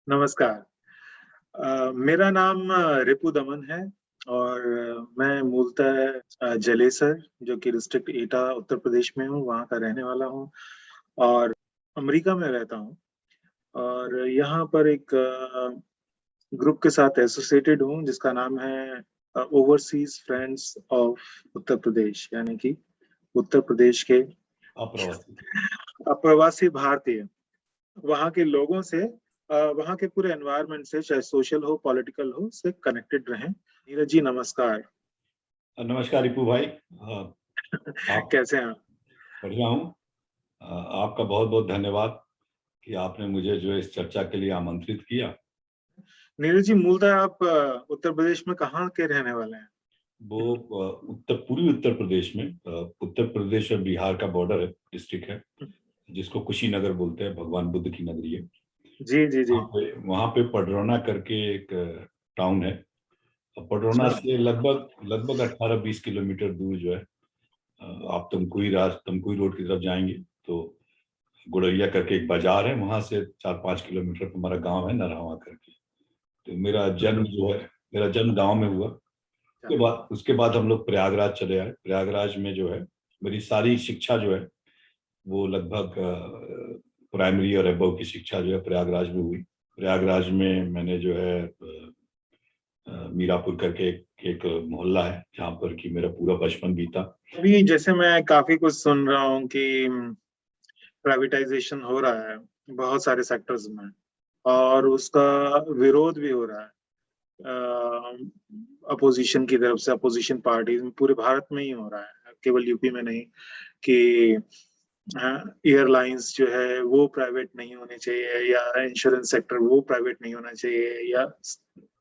नमस्कार। मेरा नाम रिपु दमन है और मैं मूलतः जलेसर जो कि डिस्ट्रिक्ट एटा उत्तर प्रदेश में हूँ, वहाँ का रहने वाला हूँ और अमेरिका में रहता हूँ और यहाँ पर एक ग्रुप के साथ एसोसिएटेड हूँ जिसका नाम है overseas friends of Uttar Pradesh, यानी कि उत्तर प्रदेश के अप्रवासी। अप्रवासी भारतीय। वहाँ के लोगों से वहाँ के पूरे एनवायरनमेंट से, चाहे सोशल हो पॉलिटिकल हो, से कनेक्टेड रहें। नीरज जी नमस्कार। नमस्कार रिपू भाई। आप? कैसे हैं आप? बढ़िया हूँ। आपका बहुत बहुत धन्यवाद कि आपने मुझे जो है इस चर्चा के लिए आमंत्रित किया। नीरज जी, मूलतः आप उत्तर प्रदेश में कहाँ के रहने वाले हैं? वो पूर्वी उत्तर प्रदेश में, उत्तर प्रदेश और बिहार का बॉर्डर है, डिस्ट्रिक्ट है जिसको कुशीनगर बोलते हैं, भगवान बुद्ध की नगरी है। जी जी जी। वहाँ पे पडरौना करके एक टाउन है। पडरौना अच्छा। से लगभग लगभग 18-20 किलोमीटर दूर जो है, आप तमकुही रोड की तरफ जाएंगे तो गुड़ैया करके एक बाजार है, वहां से 4-5 किलोमीटर पर हमारा गांव है नरहवा करके। तो मेरा जन्म गांव में हुआ। उसके बाद हम लोग प्रयागराज चले आए। प्रयागराज में जो है मेरी सारी शिक्षा जो है वो लगभग प्राइमरी और अबव की शिक्षा जो है प्रयागराज में हुई। प्रयागराज में मैंने जो है मीरापुर करके एक मोहल्ला है जहाँ पर कि मेरा पूरा बचपन बीता। अभी जैसे मैं काफी कुछ सुन रहा हूँ कि प्राइवेटाइजेशन हो रहा है बहुत सारे सेक्टर्स में और उसका विरोध भी हो रहा है अपोजिशन की तरफ से, अपोजिशन पार्टी पूरे भारत में ही हो रहा है, केवल यूपी में नहीं। कि एयरलाइंस जो है वो प्राइवेट नहीं होनी चाहिए, या इंश्योरेंस सेक्टर वो प्राइवेट नहीं होना चाहिए, या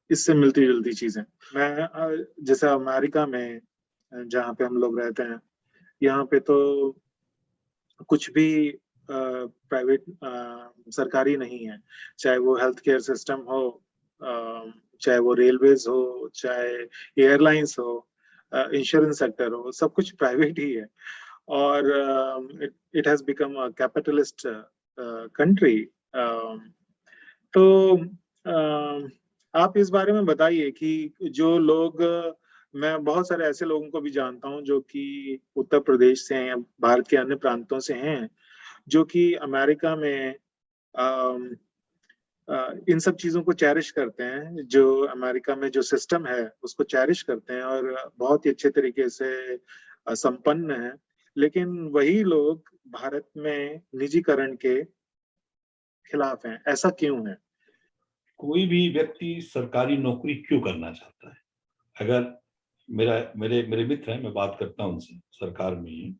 इससे मिलती जुलती चीजें। मैं जैसे अमेरिका में जहाँ पे हम लोग रहते हैं, यहाँ पे तो कुछ भी प्राइवेट सरकारी नहीं है। चाहे वो हेल्थ केयर सिस्टम हो, चाहे वो रेलवेज हो, चाहे एयरलाइंस हो, इंश्योरेंस सेक्टर हो, सब कुछ प्राइवेट ही है। और it has become a capitalist country. तो आप इस बारे में बताइए कि जो लोग, मैं बहुत सारे ऐसे लोगों को भी जानता हूं जो कि उत्तर प्रदेश से हैं या भारत के अन्य प्रांतों से हैं, जो कि अमेरिका में अम, इन सब चीजों को चेरिश करते हैं, जो अमेरिका में जो सिस्टम है उसको चेरिश करते हैं और बहुत ही अच्छे तरीके से संपन्न है। लेकिन वही लोग भारत में निजीकरण के खिलाफ हैं। ऐसा क्यों है? कोई भी व्यक्ति सरकारी नौकरी क्यों करना चाहता है? अगर मेरा मेरे मेरे मित्र हैं, मैं बात करता हूँ उनसे सरकार में ही,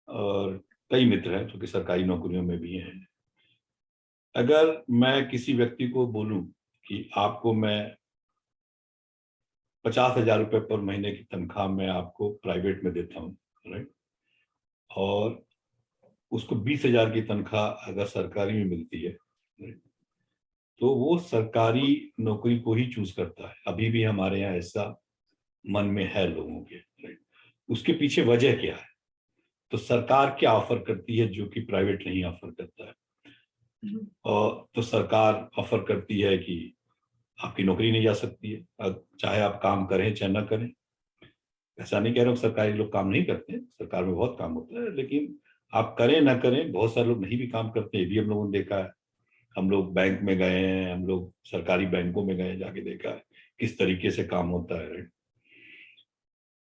और कई मित्र हैं जो कि सरकारी नौकरियों में भी हैं। अगर मैं किसी व्यक्ति को बोलूं कि आपको मैं 50,000 रुपये पर महीने की तनख्वाह में आपको प्राइवेट में देता हूँ, राइट, और उसको 20,000 की तनख्वाह अगर सरकारी में मिलती है, राइट, तो वो सरकारी नौकरी को ही चूज करता है। अभी भी हमारे यहाँ ऐसा मन में है लोगों के, राइट। उसके पीछे वजह क्या है? तो सरकार क्या ऑफर करती है जो कि प्राइवेट नहीं ऑफर करता है? और तो सरकार ऑफर करती है कि आपकी नौकरी नहीं जा सकती है, अब चाहे आप काम करें चाहे ना करें। ऐसा नहीं कह रहा हूँ सरकारी लोग काम नहीं करते, सरकार में बहुत काम होता है, लेकिन आप करें ना करें, बहुत सारे लोग नहीं भी काम करते, ये भी हम लोगों ने देखा है। हम लोग बैंक में गए हैं, हम लोग सरकारी बैंकों में गए, जाके देखा है किस तरीके से काम होता है।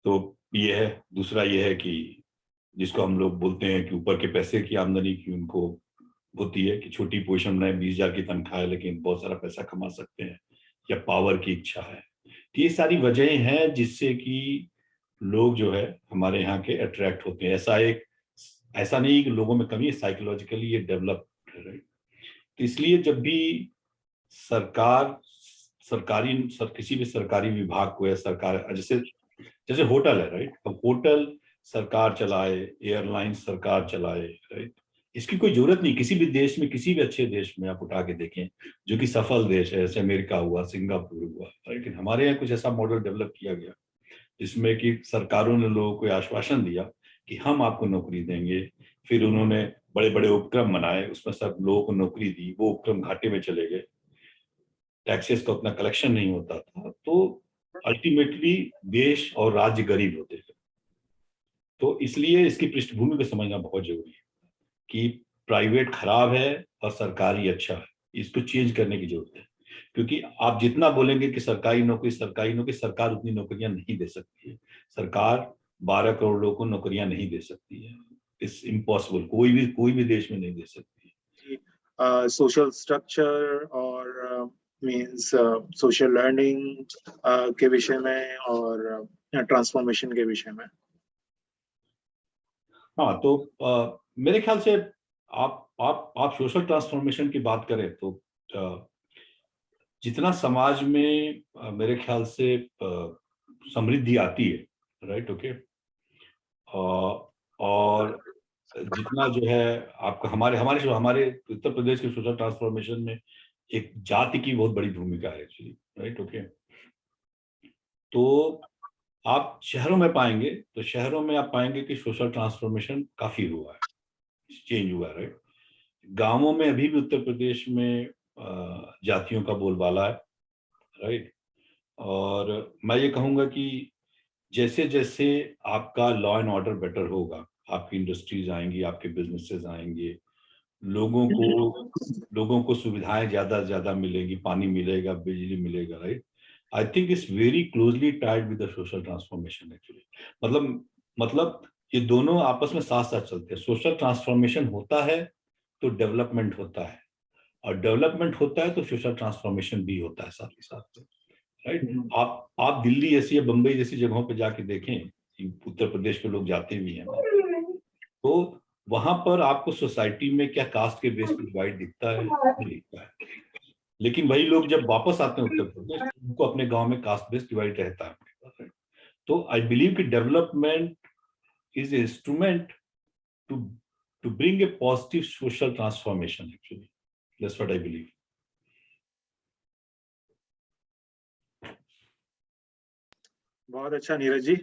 तो ये है। दूसरा ये है कि जिसको हम लोग बोलते हैं कि ऊपर के पैसे की आमदनी की उनको होती है कि छोटी पोजीशन में 20,000 की तनख्वाह है लेकिन बहुत सारा पैसा कमा सकते हैं, या पावर की इच्छा है। तो ये सारी वजहें हैं जिससे कि लोग जो है हमारे यहाँ के अट्रैक्ट होते हैं। ऐसा नहीं कि लोगों में कमी है, साइकोलॉजिकली ये डेवलप है। तो इसलिए जब भी सरकार किसी भी सरकारी विभाग को, या सरकार जैसे जैसे होटल है, राइट, अब होटल सरकार चलाए, एयरलाइन सरकार चलाए, राइट, इसकी कोई जरूरत नहीं। किसी भी देश में, किसी भी अच्छे देश में आप उठा के देखें जो कि सफल देश है, जैसे अमेरिका हुआ, सिंगापुर हुआ, लेकिन हमारे यहाँ कुछ ऐसा मॉडल डेवलप किया गया जिसमें कि सरकारों ने लोगों को आश्वासन दिया कि हम आपको नौकरी देंगे। फिर उन्होंने बड़े बड़े उपक्रम बनाए, उसमें सब लोगों को नौकरी दी, वो उपक्रम घाटे में चले गए। टैक्सेस का उतना कलेक्शन नहीं होता था, तो अल्टीमेटली देश और राज्य गरीब होते थे। तो इसलिए इसकी पृष्ठभूमि को समझना बहुत जरूरी है कि प्राइवेट खराब है और सरकारी अच्छा है, इसको चेंज करने की जरूरत है। क्योंकि आप जितना बोलेंगे कि सरकारी नौकरी, सरकार उतनी नौकरियां नहीं दे सकती है। सरकार 12 करोड़ लोगों को नौकरियां नहीं दे सकती है। इट्स इम्पॉसिबल, कोई भी देश में नहीं दे सकती है। सोशल स्ट्रक्चर और मींस सोशल लर्निंग के विषय में और ट्रांसफॉर्मेशन के विषय में। हाँ, तो मेरे ख्याल से आप सोशल ट्रांसफॉर्मेशन की बात करें तो जितना समाज में मेरे ख्याल से समृद्धि आती है, राइट, ओके, और जितना जो है आपका हमारे उत्तर प्रदेश के सोशल ट्रांसफॉर्मेशन में एक जाति की बहुत बड़ी भूमिका है एक्चुअली, राइट, ओके। तो आप शहरों में पाएंगे, तो शहरों में आप पाएंगे कि सोशल ट्रांसफॉर्मेशन काफी हुआ है, चेंज हुआ है, राइट। गांवों में अभी भी उत्तर प्रदेश में जातियों का बोलबाला है, राइट। और मैं ये कहूंगा कि जैसे जैसे आपका लॉ एंड ऑर्डर बेटर होगा, आपकी इंडस्ट्रीज आएंगी, आपके बिजनेसेस आएंगे, लोगों को सुविधाएं ज्यादा से ज्यादा मिलेंगी, पानी मिलेगा, बिजली मिलेगा, right. I think it's very closely tied with the social transformation actually. मतलब ये दोनों आपस में साथ साथ चलते हैं। सोशल ट्रांसफॉर्मेशन होता है तो डेवलपमेंट होता है, और डेवलपमेंट होता है तो सोशल ट्रांसफॉर्मेशन भी होता है साथ ही साथ, राइट। आप दिल्ली जैसी या बंबई जैसी जगहों पे जाके देखें, उत्तर प्रदेश के लोग जाते भी हैं, तो वहां पर आपको सोसाइटी में क्या कास्ट के बेस पे डिवाइड दिखता है? नहीं दिखता है। लेकिन वही लोग जब वापस आते हैं उत्तर प्रदेश, उनको अपने गांव में कास्ट बेस डिवाइड रहता है। तो आई बिलीव कि development is a instrument to bring a positive social transformation actually. That's what I believe. बहुत अच्छा नीरज जी।